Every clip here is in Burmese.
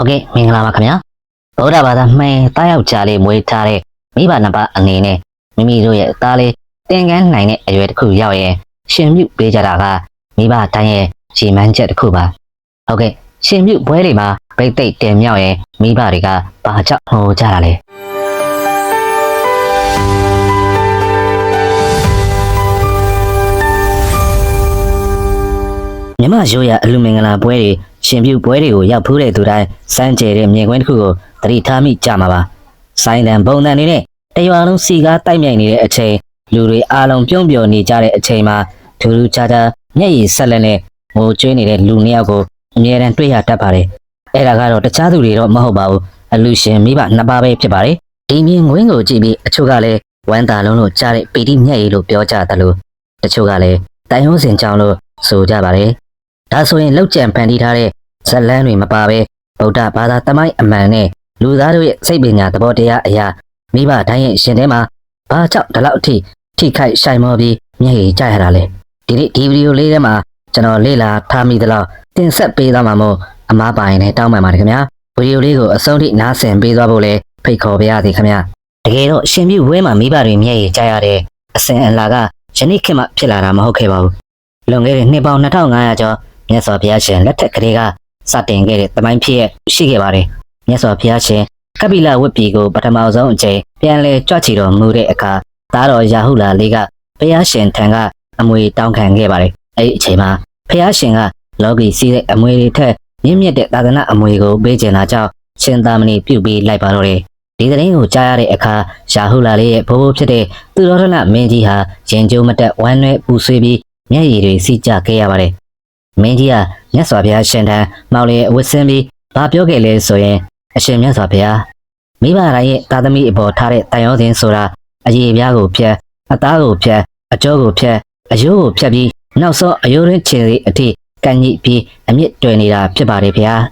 ဟုတ်ကဲ့မင်္ဂလာပါခင်ဗျာဗုဒ္ဓဘာသာမှန်တားယောက်ကြားလေးမွေးထားတဲ့မိဘနှစ်ပါးအနေနဲ့မိမိတို့ရဲ့သားလေးတင်ကန်းနိုင်တဲ့အရွယ်တစ်ခုရောက်ရင်ရှင်ပြုပေးကြတာကမိဘတိုင်းရဲ့ရည်မှန်းချက်တစ်ခုပါဟုတ်ကဲ့ရှင်ပြုပွဲတွေမှာပိတ်သိက်တင်မြောက်ရင်မိဘတွေကဘာကြောင့်ဟောကြတာလဲမြမရိုးရအလူမင်္ဂလာပွဲတွေရှင်ပြုပွဲတွေကိုရောက်ဖူးတဲ့သူတိုင်းစမ်းကြဲတဲ့မြင်ကွင်းတစ်ခုကိုသတိထားမိကြမှာပါစိုင်းတန်ပုံတန်နေနဲ့တရွာလုံးစီကားတိုက်မြိုက်နေတဲ့အချိန်လူတွေအားလုံးပြုံးပျော်နေကြတဲ့အချိန်မှာထူးထူးခြားခြားမျက်ရည်ဆက်လက်နဲ့ငိုကြွေးနေတဲ့လူနှစ်ယောက်ကိုအမြဲတမ်းတွေ့ရတတ်ပါတယ်အဲ့ဒါကတော့တခြားသူတွေတော့မဟုတ်ပါဘူးအလူရှင်မိဘနှစ်ပါးပဲဖြစ်ပါတယ်ဒီမြင်ကွင်းကိုကြည့်ပြီးအချို့ကလည်းဝမ်းသာလုံးလို့ကြားတဲ့ပီတိမျက်ရည်လို့ပြောကြတယ်လို့တချို့ကလည်းတိုင်ရုံးစင်ကြောင်းလို့ဆိုကြပါတယ်ဒါဆိုရင်လောက်ကျန်ဖန်တီးထားတဲ့ဇလန်းတွေမပါပဲဗုဒ္ဓဘာသာတမိုင်းအမှန်နဲ့လူသားတို့ရဲ့စိတ်ပညာသဘောတရားအရာမိဘတိုင်းရဲ့ရှင်ထဲမှာဘာကြောင့်ဒီလောက်အထိထိခိုက်ဆိုင်မောပြီးမျက်ရည်ကျရတာလဲဒီနေ့ဒီဗီဒီယိုလေးထဲမှာကျွန်တော်လေ့လာထားမိသလောက်တင်ဆက်ပေးသွားမှာမို့အမားပိုင်နဲ့တောင်းပန်ပါတယ်ခင်ဗျာဗီဒီယိုလေးကိုအဆုံးထိနားဆင်ပေးသွားဖို့လဲဖိတ်ခေါ်ပါရစေခင်ဗျာတကယ်တော့ရှင်ပြုဝဲမှာမိဘတွေမျက်ရည်ကျရတဲ့အစဉ်အလာကယနေ့ခေတ်မှဖြစ်လာတာမဟုတ်ခဲ့ပါဘူးလွန်ခဲ့တဲ့နှစ်ပေါင်း2500ကျော်မြတ်စွာဘုရားရှင်လက်ထက်ကလေးကစတင်ခဲ့တဲ့တမိုင်းဖြစ်ရှိခဲ့ပါတယ်မြတ်စွာဘုရားရှင်ကပိလဝတ်ပြည်ကိုပထမဆုံးအကြိမ်ပြန်လည်ကြွချီတော်မူတဲ့အခါသားတော်ရာဟုလာလေးကဘုရားရှင်ထံကအမွေတောင်းခံခဲ့ပါတယ်အဲ့ဒီအချိန်မှာဘုရားရှင်ကလောကီစီးတဲ့အမွေတွေထက်မြင့်မြတ်တဲ့သာသနာအမွေကိုပေးခြင်းလာကြောင့်ရှင်သာမဏေပြုပြီးလိုက်ပါတော့တယ်ဒီသတင်းကိုကြားရတဲ့အခါရာဟုလာလေးရဲ့ဘိုးဘိုးဖြစ်တဲ့သူတော်ထနမင်းကြီးဟာရင်ကျိုးမတက်ဝမ်းနည်းပူဆွေးပြီးမျက်ရည်တွေစီးကျခဲ့ရပါတယ်မင်းကြီးကမြတ်စွာဘုရားရှင်ထံမောင်လေးအဝတ်ဆင်းပြီးဘာပြောခဲ့လဲဆိုရင်အရှင်မြတ်စွာဘုရားမိဘတိုင်းရဲ့သာသမီအပေါ်ထားတဲ့တန်ရောစဉ်ဆိုတာအရေးပြားကိုဖြတ်အသားကိုဖြတ်အကြောကိုဖြတ်အယိုးကိုဖြတ်ပြီးနောက်ဆုံးအယိုးရင်းချင်စီအထိကန်ညိပြီးအမြင့်တွယ်နေတာဖြစ်ပါတယ်ဗျာ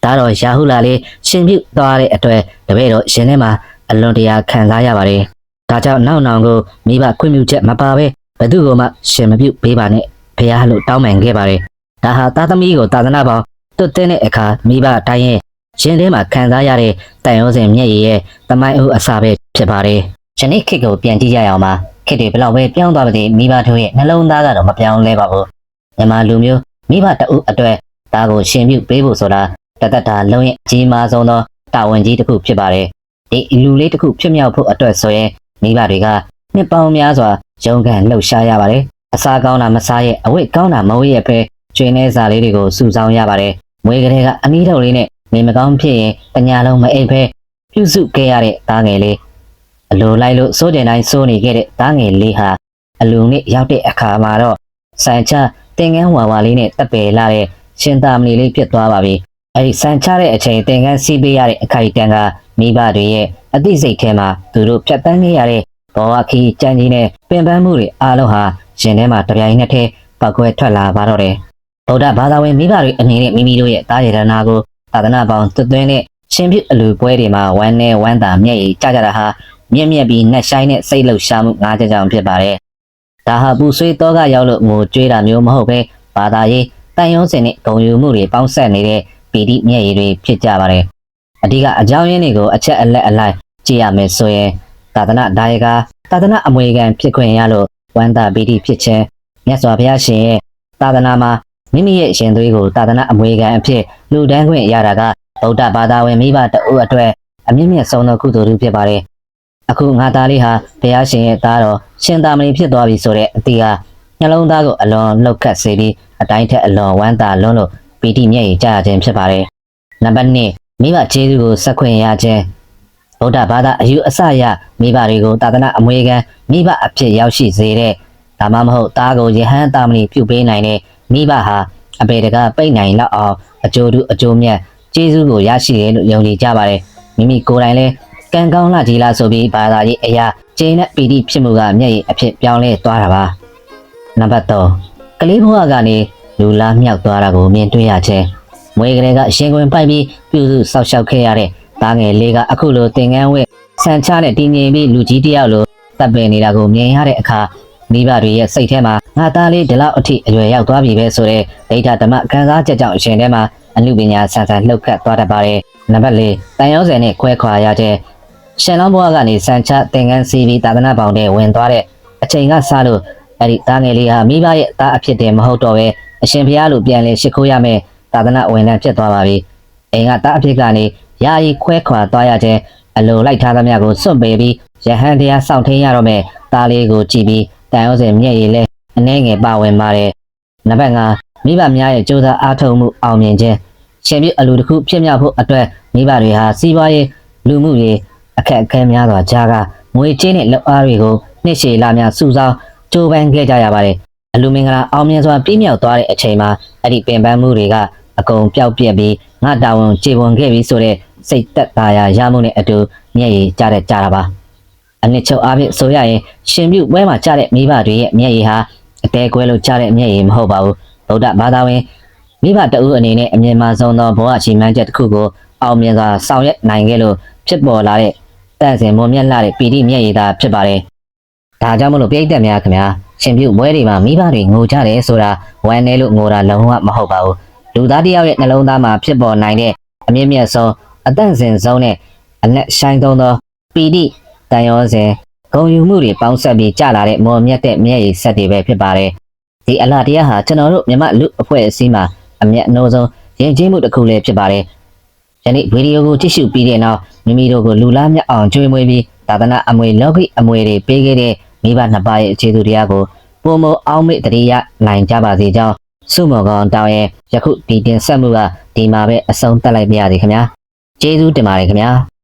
ဒါတော့ရာဟုလာလေးရှင်ပြုသွားတဲ့အတွက်တပည့်တော်ရှင်ထဲမှာအလွန်တရာခံစားရပါတယ်ဒါကြောင့်နောက်ကိုမိဘခွင့်ပြုချက်မပါဘဲဘယ်သူမှရှင်မပြုပေးပါနဲ့ဘုရားလို့တောင်းပန်ခဲ့ပါတယ်ဒါဟာသာသမီကိုသာသနာပေါင်းတွတ်တဲ့အခါမိဘတိုင်းရဲ့ရှင်ထဲမှာခံစားရတဲ့တန်ရုံးစင်မျက်ရည်ရဲ့တမိုင်းအုပ်အစာပဲဖြစ်ပါတယ်ယနေ့ခေတ်ကိုပြန်ကြည့်ရအောင်ပါခေတ်တွေဘလောက်ပဲပြောင်းသွားပါစေမိဘတို့ရဲ့နှလုံးသားကတော့မပြောင်းလဲပါဘူးမြန်မာလူမျိုးမိဘတအုပ်အတွက်ဒါကိုရှင်ပြုပေးဖို့ဆိုတာတသက်တာလုံးရဲ့အကြီးမားဆုံးသောတာဝန်ကြီးတစ်ခုဖြစ်ပါတယ်ဒီလူလေးတစ်ခုဖြစ်မြောက်ဖို့အတွက်ဆိုရင်မိဘတွေကနှစ်ပေါင်းများစွာရုန်းကန်လှုပ်ရှားရပါတယ်အစာကောင်းတာမစားရဲ့အဝတ်ကောင်းတာမဝတ်ရဲ့ပဲကျွေးနေစားလေးတွေကိုစုဆောင်းရပါတယ်မွေးကလေးကအမီးထုတ်လေးနဲ့နေမကောင်းဖြစ်ရင်တညာလုံးမအိပ်ပဲပြုစုခဲ့ရတဲ့သားငယ်လေးအလိုလိုက်လို့စိုးတင်တိုင်းစိုးနေခဲ့တဲ့သားငယ်လေးဟာအလူနဲ့ရောက်တဲ့အခါမှာတော့စံချတင်ကန်းဝါဝါလေးနဲ့တပ်ပယ်လာတဲ့ရှင်သာမဏေလေးဖြစ်သွားပါပြီအဲဒီစံချတဲ့အချိန်တင်ကန်းစီးပေးရတဲ့အခိုက်အတန့်ကမိဘတွေရဲ့အသိစိတ်ထဲမှာသူတို့ဖြတ်တန်းခဲ့ရတဲ့ဘောဝခီကြမ်းကြီးနဲ့ပင်ပန်းမှုတွေအားလုံးဟာရှင်ထဲမှာတပြိုင်နက်တည်းပောက်ကွဲထွက်လာပါတော့တယ်ဗုဒ္ဓဘာသာဝင်မိဘတွေအနေနဲ့မိမိတို့ရဲ့တာရရနာကိုသာသနာပေါင်းသွင်းတဲ့ရှင်ပြုအလူပွဲတွေမှာဝမ်းနဲ့ဝမ်းသာမျက်ရည်ကျကြတာဟာမြင့်မြတ်ပြီးနှက်ဆိုင်တဲ့စိတ်လှုပ်ရှားမှုငါးချက်ကြောင့်ဖြစ်ပါတယ်ဒါဟာပူဆွေးတော့ကရောက်လို့ငိုကြွေးတာမျိုးမဟုတ်ပဲဘာသာရေးတန်ရုံးစင်နဲ့ဂုံယူမှုတွေပေါင်းဆက်နေတဲ့ပီတိမျက်ရည်တွေဖြစ်ကြပါတယ်အဓိကအကြောင်းရင်းတွေကိုအချက်အလက်အလိုက်ကြည့်ရမယ်ဆိုရင်သာသနာဒါယကသာသနာအမွေခံဖြစ်ခွင့်ရလို့ဝမ်းသာပီတိဖြစ်ခြင်းမြတ်စွာဘုရားရှင်ရဲ့သာသနာမှာမိမိရဲ့ရှင်သွေးကိုသာသနာအမွေခံအဖြစ်လူတန်းခွင့်ရတာကဗုဒ္ဓဘာသာဝင်မိဘတအုပ်အတွက်အမြင့်မြတ်ဆုံးသောကုသိုလ်ဖြစ်ပါတယ်အခုငါသားလေးဟာဘုရားရှင်ရဲ့သားတော်ရှင်သာမဏေဖြစ်သွားပြီဆိုတဲ့အတိဟာနှလုံးသားကိုအလွန်လှုပ်ခတ်စေပြီးအတိုင်းထက်အလွန်ဝမ်းသာလွန်းလို့ပီတိမျက်ရည်ကျခြင်းဖြစ်ပါတယ်နံပါတ်2မိဘကျေးဇူးကိုဆက်ခွင့်ရခြင်းဗုဒ္ဓဘာသာအယူအဆရမိဘတွေကိုသာသနာအမွေခံမိဘအဖြစ်ရောက်ရှိစေတဲ့ဒါမှမဟုတ်သားကိုယဟန်သာမဏေပြုပေးနိုင်တဲ့မိဘဟာအပေတကပိတ်နိုင်လောက်အောင်အကျိုးတူအကျိုးမြတ်ကျေးဇူးကိုရရှိတယ်လို့ယုံကြည်ကြပါတယ်မိမိကိုယ်တိုင်လည်းကံကောင်းလာကြီးလားဆိုပြီးဘာသာရေးအရာကျင်းတဲ့ပီတိဖြစ်မှုကမျက်ရည်အဖြစ်ပြောင်းလဲသွားတာပါနံပါတ်3ကလေးဘဝကနေလူလားမြောက်သွားတာကိုမြင်တွေ့ရခြင်းမွေးကလေးကရှင်ခွင်ပိုက်ပြီးပြုစုဆောက်ရှောက်ခဲ့ရတဲ့သားငယ်လေးကအခုလိုသင်္ကန်းဝတ်ဆန်ချတဲ့တည်ငြိမ်ပြီးလူကြီးတယောက်လိုတပ်ပယ်နေတာကိုမြင်ရတဲ့အခါမိဘတွေရဲ့စိတ်ထဲမှာငါသားလေးဒီလောက်အထိအရွယ်ရောက်သွားပြီပဲဆိုတဲ့ဒိဋ္ဌဓမ္မခံစားချက်ကြောင့်အရှင်ထဲမှာ အမှုပညာဆန်ဆန်လှုပ်ခတ်သွားတတ်ပါတယ်နံပါတ်၄တန်ရောစင်နဲ့ခွဲခွာရတဲ့ရှင်လောင်းဘွားကနေစံချသင်္ကန်းစီးပြီးသာသနာပေါင်းတဲ့ဝင်သွားတဲ့အချိန်ကစလို့အဲ့ဒီသားငယ်လေးဟာမိဘရဲ့သားအဖြစ်တည်းမဟုတ်တော့ပဲအရှင်ဘုရားလိုပြန်လဲရှိခိုးရမယ်သာသနာဝင်နှံဖြစ်သွားပါပြီအိမ်ကသားအဖြစ်ကနေယာယီခွဲခွာသွားရတဲ့အလိုလိုက်ထားသမျှကိုစွန့်ပေးပြီးရဟန်းတရားစောင့်ထိန်ရတော့မယ်သားလေးကိုကြည့်ပြီးတန်ရောစင်မျက်ရည်လဲအနှဲငယ်ပါဝင်ပါတယ်နံပါတ်5မိဘများရဲ့ကြိုးစားအားထုတ်မှုအောင်မြင်ခြင်းရှင်ပြုအလူတစ်ခုဖြစ်မြောက်ဖို့အတွက်မိဘတွေဟာစီးပွားရေးလူမှုရေးအခက်အခဲများစွာကြားကငွေကြေးနဲ့လက်အားတွေကိုနှစ်ရှည်လများစုဆောင်းကြိုးပမ်းခဲ့ကြရပါတယ်အလူမင်္ဂလာအောင်မြင်စွာပြည့်မြောက်သွားတဲ့အချိန်မှာအဲ့ဒီပင်ပန်းမှုတွေကအကုန်ပျောက်ပြက်ပြီးငါတာဝန်ကျေပွန်ခဲ့ပြီးဆိုတဲ့စိတ်သက်သာရာရမှုနဲ့အတူမျက်ရည်ကျတဲ့ကြတာပါအနှစ်ချုပ်အားဖြင့်ဆိုရရင်ရှင်ပြုပွဲမှာကျတဲ့မိဘတွေရဲ့မျက်ရည်ဟာအတဲကွဲလို့ကျတဲ့မျက်ရည်မဟုတ်ပါဘူးဗုဒ္ဓဘာသာဝင်မိဘတဦးအနေနဲ့အမြင်မှဆုံးသောဘဝရှိမှန်းချက်တစ်ခုကိုအောင်မြင်စွာဆောင်ရွက်နိုင်ခဲ့လို့ဖြစ်ပေါ်လာတဲ့တန့်စင်မွန်မြတ်လာတဲ့ပီတိမျက်ရည်သာဖြစ်ပါတယ်ဒါကြောင့်မလို့ပြိတ္တများခင်ဗျာရှင်ပြုပွဲတွေမှာမိဘတွေငိုကြတယ်ဆိုတာဝမ်းနေလို့ငိုတာလုံးဝမဟုတ်ပါဘူးလူသားတစ်ယောက်ရဲ့နှလုံးသားမှာဖြစ်ပေါ်နိုင်တဲ့အမြင့်မြတ်ဆုံးအတန့်စင်ဆုံးနဲ့အလက်ဆိုင်သုံးသောပီတိတန်ရောစင်ဂုံယူမှုတွေပေါင်းစပ်ပြီးကြလာတဲ့မော်မြတ်တဲ့မျက်ရည်ဆက်တွေပဲဖြစ်ပါတယ်ဒီအလားတရားဟာကျွန်တော်တို့မြမလူအဖွဲ့အစည်းမှာအမျက်အနှိုးဆုံးယဉ်ကျေးမှုတစ်ခုလည်းဖြစ်ပါတယ်ယနေ့ဗီဒီယိုကိုကြည့်ရှုပြီးတဲ့နောက်မိမိတို့ကိုလူလားမြတ်အောင်ကြွေးမွေးပြီးသာသနာအမွေလောကိအမွေတွေပေးခဲ့တဲ့မိဘနှစ်ပါးရဲ့အခြေသူတရားကိုပုံမအောင်မေ့တရေရနိုင်ကြပါစေကြောင်းဆုမောကောင်တောင်းရဲ့ယခုဒီတင်ဆက်မှုကဒီမှာပဲအဆုံးသတ်လိုက်ပါရစေခင်ဗျာကျေးဇူးတင်ပါတယ်ခင်ဗျာ